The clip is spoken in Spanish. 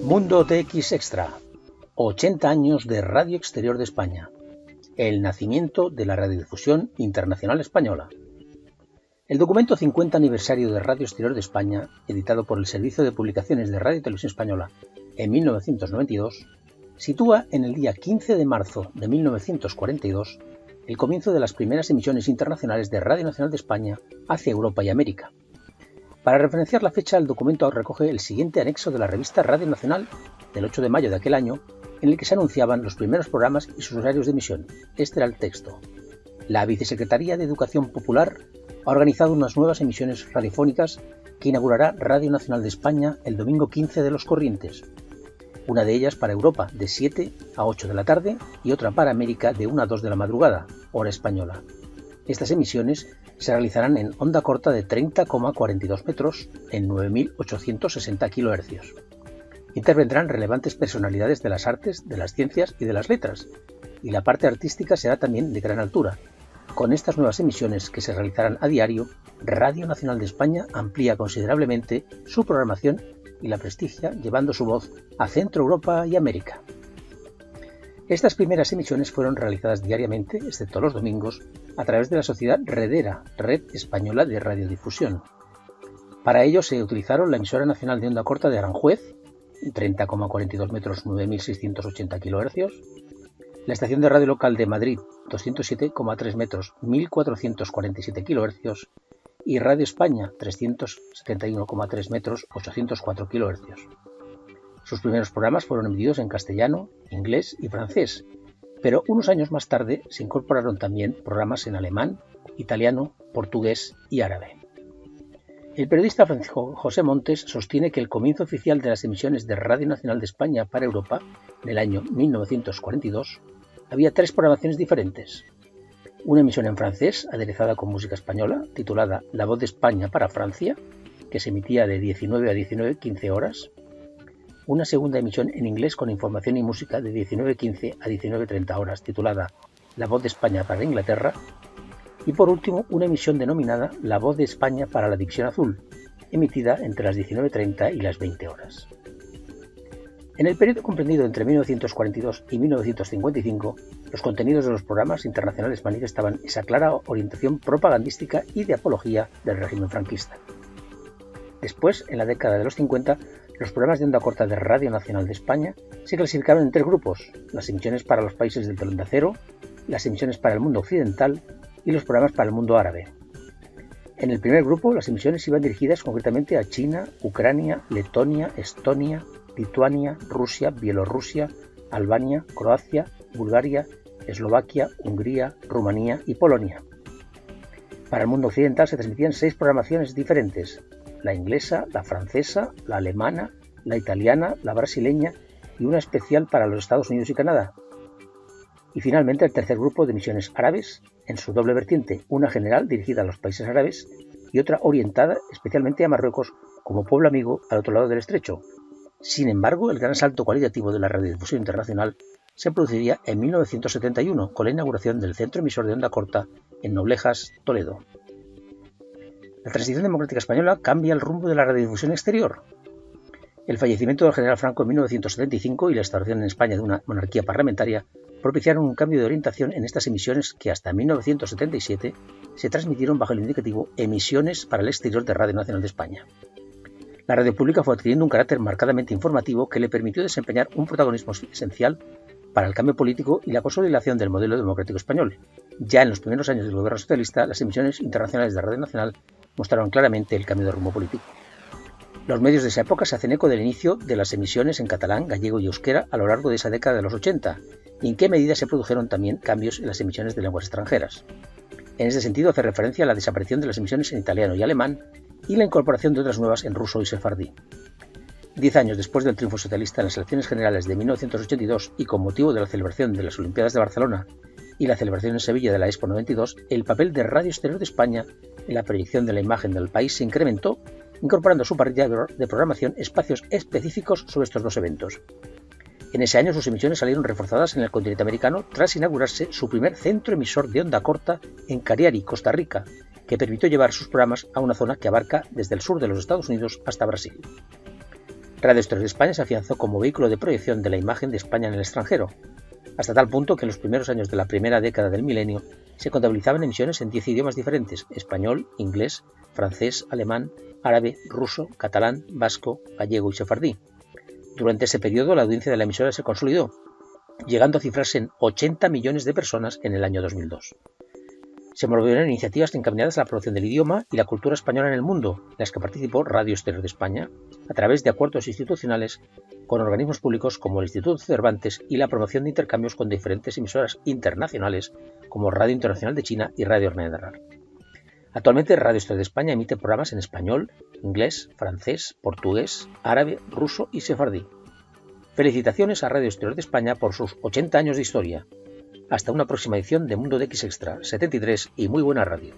Mundo TX Extra. 80 años de Radio Exterior de España. El nacimiento de la radiodifusión internacional española. El documento 50 aniversario de Radio Exterior de España, editado por el Servicio de Publicaciones de Radio y Televisión Española en 1992, sitúa en el día 15 de marzo de 1942 el comienzo de las primeras emisiones internacionales de Radio Nacional de España hacia Europa y América. Para referenciar la fecha, el documento recoge el siguiente anexo de la revista Radio Nacional del 8 de mayo de aquel año, en el que se anunciaban los primeros programas y sus horarios de emisión. Este era el texto. La Vicesecretaría de Educación Popular ha organizado unas nuevas emisiones radiofónicas que inaugurará Radio Nacional de España el domingo 15 de los corrientes. Una de ellas para Europa de 7 a 8 de la tarde y otra para América de 1 a 2 de la madrugada, hora española. Estas emisiones se realizarán en onda corta de 30,42 metros en 9.860 kHz. Intervendrán relevantes personalidades de las artes, de las ciencias y de las letras, y la parte artística será también de gran altura. Con estas nuevas emisiones que se realizarán a diario, Radio Nacional de España amplía considerablemente su programación y la prestigia, llevando su voz a Centro Europa y América. Estas primeras emisiones fueron realizadas diariamente, excepto los domingos, a través de la sociedad Redera, Red Española de Radiodifusión. Para ello se utilizaron la emisora nacional de onda corta de Aranjuez, 30,42 metros 9.680 kHz, la estación de radio local de Madrid, 207,3 metros 1.447 kHz, y Radio España, 371,3 metros 804 kHz. Sus primeros programas fueron emitidos en castellano, inglés y francés, pero unos años más tarde se incorporaron también programas en alemán, italiano, portugués y árabe. El periodista Francisco José Montes sostiene que el comienzo oficial de las emisiones de Radio Nacional de España para Europa, en el año 1942, había 3 programaciones diferentes. Una emisión en francés, aderezada con música española, titulada La Voz de España para Francia, que se emitía de 19 a 19:15 horas. Una segunda emisión en inglés con información y música de 19:15 a 19:30 horas, titulada La Voz de España para Inglaterra. Y por último, una emisión denominada La Voz de España para la División Azul, emitida entre las 19:30 y las 20 horas. En el periodo comprendido entre 1942 y 1955, los contenidos de los programas internacionales manifestaban esa clara orientación propagandística y de apología del régimen franquista. Después, en la década de los 50, los programas de onda corta de Radio Nacional de España se clasificaron en 3 grupos: las emisiones para los países del telón de acero, las emisiones para el mundo occidental y los programas para el mundo árabe. En el primer grupo, las emisiones iban dirigidas concretamente a China, Ucrania, Letonia, Estonia, Lituania, Rusia, Bielorrusia, Albania, Croacia, Bulgaria, Eslovaquia, Hungría, Rumanía y Polonia. Para el mundo occidental se transmitían 6 programaciones diferentes: la inglesa, la francesa, la alemana, la italiana, la brasileña y una especial para los Estados Unidos y Canadá. Y finalmente el tercer grupo de emisiones árabes, en su doble vertiente, una general dirigida a los países árabes y otra orientada especialmente a Marruecos como pueblo amigo al otro lado del estrecho. Sin embargo, el gran salto cualitativo de la radiodifusión internacional se produciría en 1971 con la inauguración del centro emisor de onda corta en Noblejas, Toledo. La transición democrática española cambia el rumbo de la radiodifusión exterior. El fallecimiento del general Franco en 1975 y la instauración en España de una monarquía parlamentaria propiciaron un cambio de orientación en estas emisiones que hasta 1977 se transmitieron bajo el indicativo Emisiones para el Exterior de Radio Nacional de España. La radio pública fue adquiriendo un carácter marcadamente informativo que le permitió desempeñar un protagonismo esencial para el cambio político y la consolidación del modelo democrático español. Ya en los primeros años del gobierno socialista, las emisiones internacionales de Radio Nacional mostraron claramente el cambio de rumbo político. Los medios de esa época se hacen eco del inicio de las emisiones en catalán, gallego y euskera a lo largo de esa década de los 80, y en qué medida se produjeron también cambios en las emisiones de lenguas extranjeras. En ese sentido hace referencia a la desaparición de las emisiones en italiano y alemán y la incorporación de otras nuevas en ruso y sefardí. 10 años después del triunfo socialista en las elecciones generales de 1982 y con motivo de la celebración de las Olimpiadas de Barcelona y la celebración en Sevilla de la Expo 92, el papel de Radio Exterior de España en la proyección de la imagen del país se incrementó, incorporando a su parrilla de programación espacios específicos sobre estos dos eventos. En ese año sus emisiones salieron reforzadas en el continente americano tras inaugurarse su primer centro emisor de onda corta en Cariari, Costa Rica, que permitió llevar sus programas a una zona que abarca desde el sur de los Estados Unidos hasta Brasil. Radio Exterior de España se afianzó como vehículo de proyección de la imagen de España en el extranjero, hasta tal punto que en los primeros años de la primera década del milenio se contabilizaban emisiones en 10 idiomas diferentes: español, inglés, francés, alemán, árabe, ruso, catalán, vasco, gallego y sefardí. Durante ese periodo la audiencia de la emisora se consolidó, llegando a cifrarse en 80 millones de personas en el año 2002. Se movieron iniciativas encaminadas a la promoción del idioma y la cultura española en el mundo, en las que participó Radio Exterior de España, a través de acuerdos institucionales con organismos públicos como el Instituto Cervantes y la promoción de intercambios con diferentes emisoras internacionales como Radio Internacional de China y Radio Ornedarar. Actualmente Radio Exterior de España emite programas en español, inglés, francés, portugués, árabe, ruso y sefardí. Felicitaciones a Radio Exterior de España por sus 80 años de historia. Hasta una próxima edición de Mundo de X Extra 73 y muy buena radio.